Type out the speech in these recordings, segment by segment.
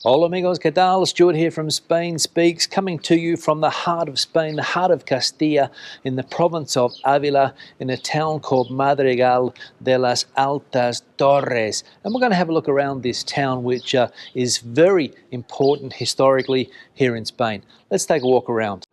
Hola amigos, ¿qué tal? Stuart here from Spain Speaks, coming to you from the heart of Spain, the heart of Castilla, in the province of Ávila, in a town called Madrigal de las Altas Torres. And we're going to have a look around this town, which is very important historically here in Spain. Let's take a walk around.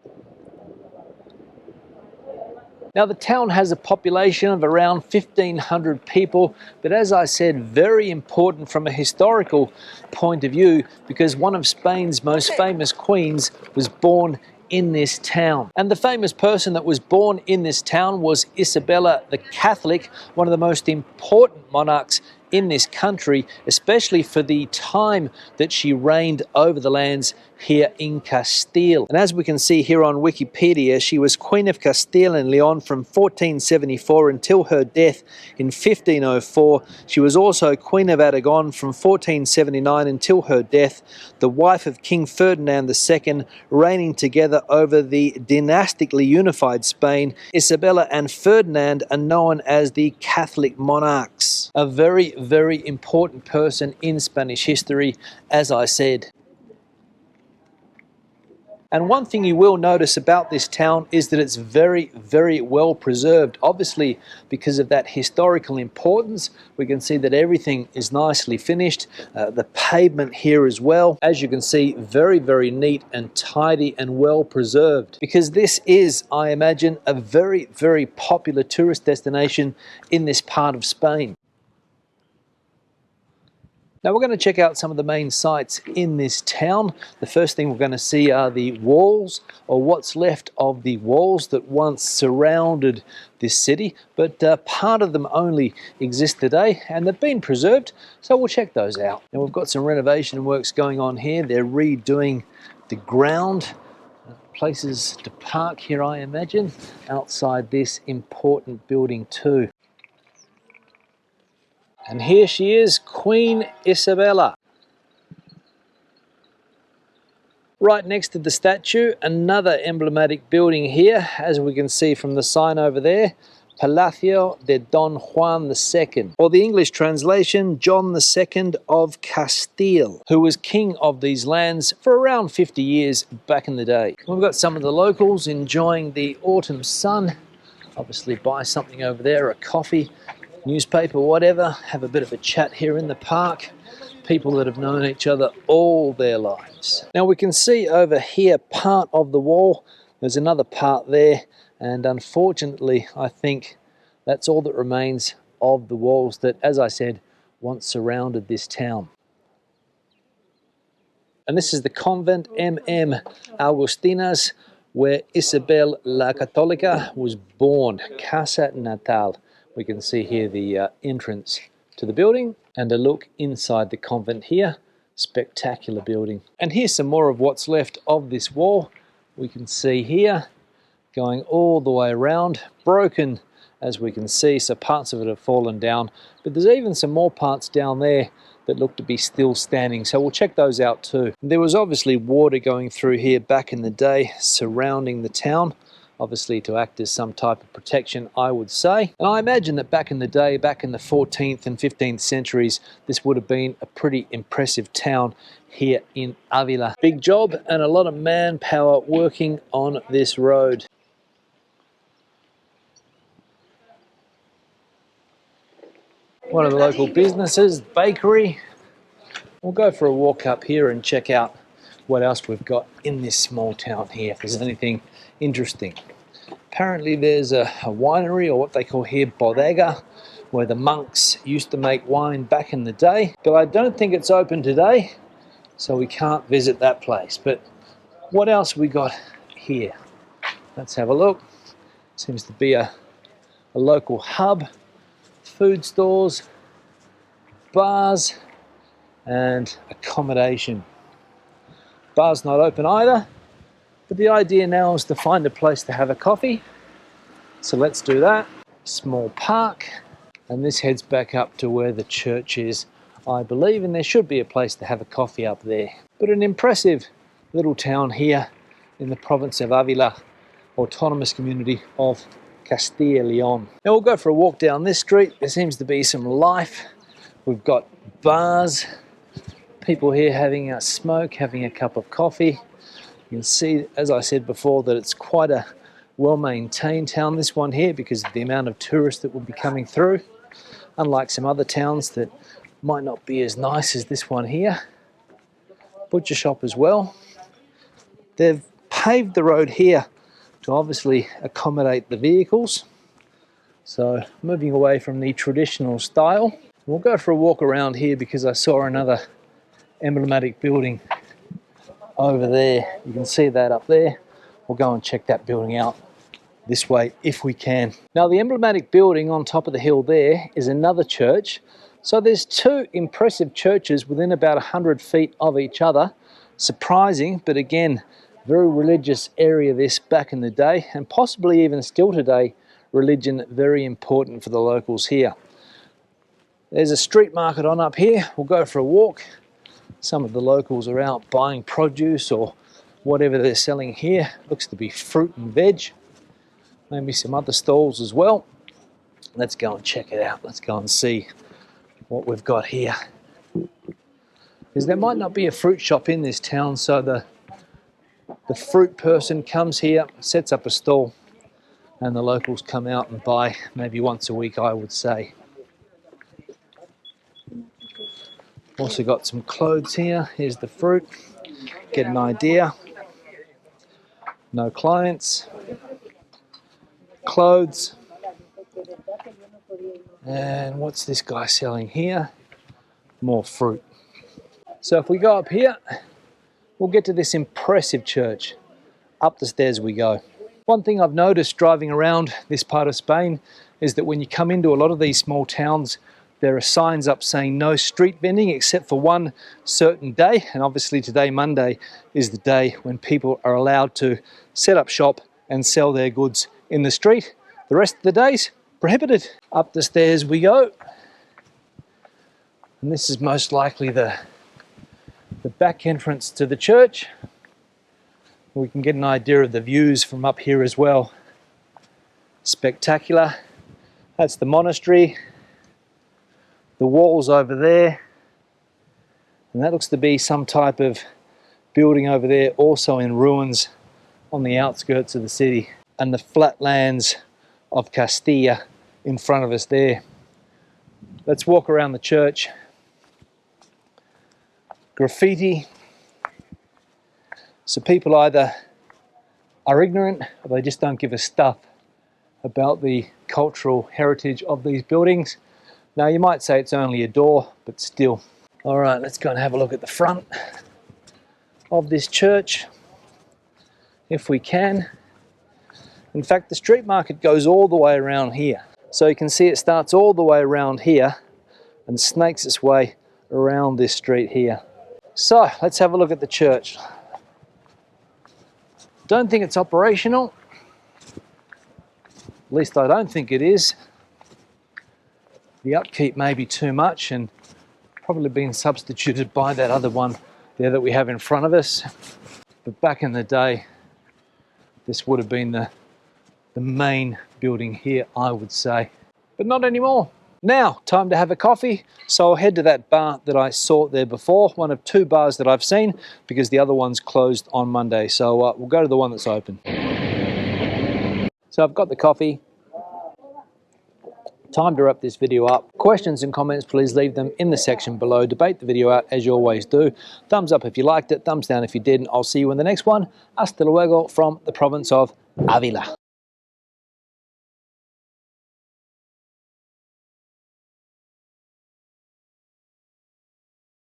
Now, the town has a population of around 1,500 people, but as I said, very important from a historical point of view because one of Spain's most famous queens was born in this town. And the famous person that was born in this town was Isabella the Catholic, one of the most important monarchs in this country, especially for the time that she reigned over the lands here in Castile. And as we can see here on Wikipedia, she was Queen of Castile and León from 1474 until her death in 1504. She was also Queen of Aragon from 1479 until her death, the wife of King Ferdinand II, reigning together over the dynastically unified Spain. Isabella and Ferdinand are known as the Catholic monarchs. A very, very important person in Spanish history, as I said. And one thing you will notice about this town is that it's very, very well preserved. Obviously, because of that historical importance, we can see that everything is nicely finished. The pavement here as well, as you can see, very, very neat and tidy and well preserved. Because this is, I imagine, a very, very popular tourist destination in this part of Spain. Now we're going to check out some of the main sites in this town. The first thing we're going to see are the walls, or what's left of the walls that once surrounded this city, but part of them only exist today and they've been preserved, so we'll check those out. Now we've got some renovation works going on here. They're redoing the ground. Places to park here, I imagine, outside this important building too. And here she is, Queen Isabella. Right next to the statue, another emblematic building here, as we can see from the sign over there, Palacio de Don Juan II, or the English translation, John II of Castile, who was king of these lands for around 50 years back in the day. We've got some of the locals enjoying the autumn sun. Obviously buy something over there, a coffee, newspaper, whatever, have a bit of a chat here in the park. People that have known each other all their lives. Now we can see over here part of the wall. There's another part there, and unfortunately I think that's all that remains of the walls that, as I said, once surrounded this town. And this is the convent MM Agustinas, where Isabel la Católica was born, Casa Natal. We can see here the entrance to the building and a look inside the convent here. Spectacular building. And here's some more of what's left of this wall. We can see here going all the way around, broken as we can see, so parts of it have fallen down, but there's even some more parts down there that look to be still standing, so we'll check those out too. There was obviously water going through here back in the day surrounding the town, obviously to act as some type of protection, I would say. And I imagine that back in the day, back in the 14th and 15th centuries, this would have been a pretty impressive town here in Ávila. Big job and a lot of manpower working on this road. One of the local businesses, bakery. We'll go for a walk up here and check out what else we've got in this small town here, if there's anything interesting. Apparently there's a winery, or what they call here bodega, where the monks used to make wine back in the day, but I don't think it's open today, so we can't visit that place. But what else we got here? Let's have a look. Seems to be a local hub, food stores, bars, and accommodation. Bar's not open either, but the idea now is to find a place to have a coffee. So let's do that. Small park, and this heads back up to where the church is, I believe, and there should be a place to have a coffee up there. But an impressive little town here in the province of Ávila, autonomous community of Castile and León. Now we'll go for a walk down this street. There seems to be some life. We've got bars, People here having a smoke, having a cup of coffee. You can see, as I said before, that it's quite a well-maintained town, this one here, because of the amount of tourists that will be coming through. Unlike some other towns that might not be as nice as this one here. Butcher shop as well. They've paved the road here to obviously accommodate the vehicles. So moving away from the traditional style. We'll go for a walk around here because I saw another emblematic building over there. You can see that up there. We'll go and check that building out this way if we can. Now the emblematic building on top of the hill there is another church. So there's two impressive churches within about 100 feet of each other. Surprising, but again, very religious area this back in the day, and possibly even still today, religion very important for the locals here. There's a street market on up here. We'll go for a walk. Some of the locals are out buying produce or whatever they're selling here. Looks to be fruit and veg. Maybe some other stalls as well. Let's go and check it out. Let's go and see what we've got here. Because there might not be a fruit shop in this town, so the fruit person comes here, sets up a stall, and the locals come out and buy maybe once a week, I would say. Also got some clothes here. Here's the fruit. Get an idea. No clients. Clothes. And what's this guy selling here? More fruit. So if we go up here, we'll get to this impressive church. Up the stairs we go. One thing I've noticed driving around this part of Spain is that when you come into a lot of these small towns, there are signs up saying no street vending except for one certain day. And obviously today, Monday, is the day when people are allowed to set up shop and sell their goods in the street. The rest of the days, prohibited. Up the stairs we go. And this is most likely the back entrance to the church. We can get an idea of the views from up here as well. Spectacular. That's the monastery. The walls over there. And that looks to be some type of building over there, also in ruins on the outskirts of the city. And the flatlands of Castilla in front of us there. Let's walk around the church. Graffiti. So people either are ignorant or they just don't give a stuff about the cultural heritage of these buildings. Now you might say it's only a door, but still. All right, let's go and have a look at the front of this church, if we can. In fact, the street market goes all the way around here. So you can see it starts all the way around here and snakes its way around this street here. So let's have a look at the church. Don't think it's operational. At least I don't think it is. The upkeep may be too much and probably being substituted by that other one there that we have in front of us. But back in the day, this would have been the main building here, I would say. But not anymore. Now, time to have a coffee. So I'll head to that bar that I saw there before, one of two bars that I've seen, because the other one's closed on Monday. So we'll go to the one that's open. So I've got the coffee. Time to wrap this video up. Questions and comments, please leave them in the section below. Debate the video out as you always do. Thumbs up if you liked it, thumbs down if you didn't. I'll see you in the next one. Hasta luego from the province of Ávila.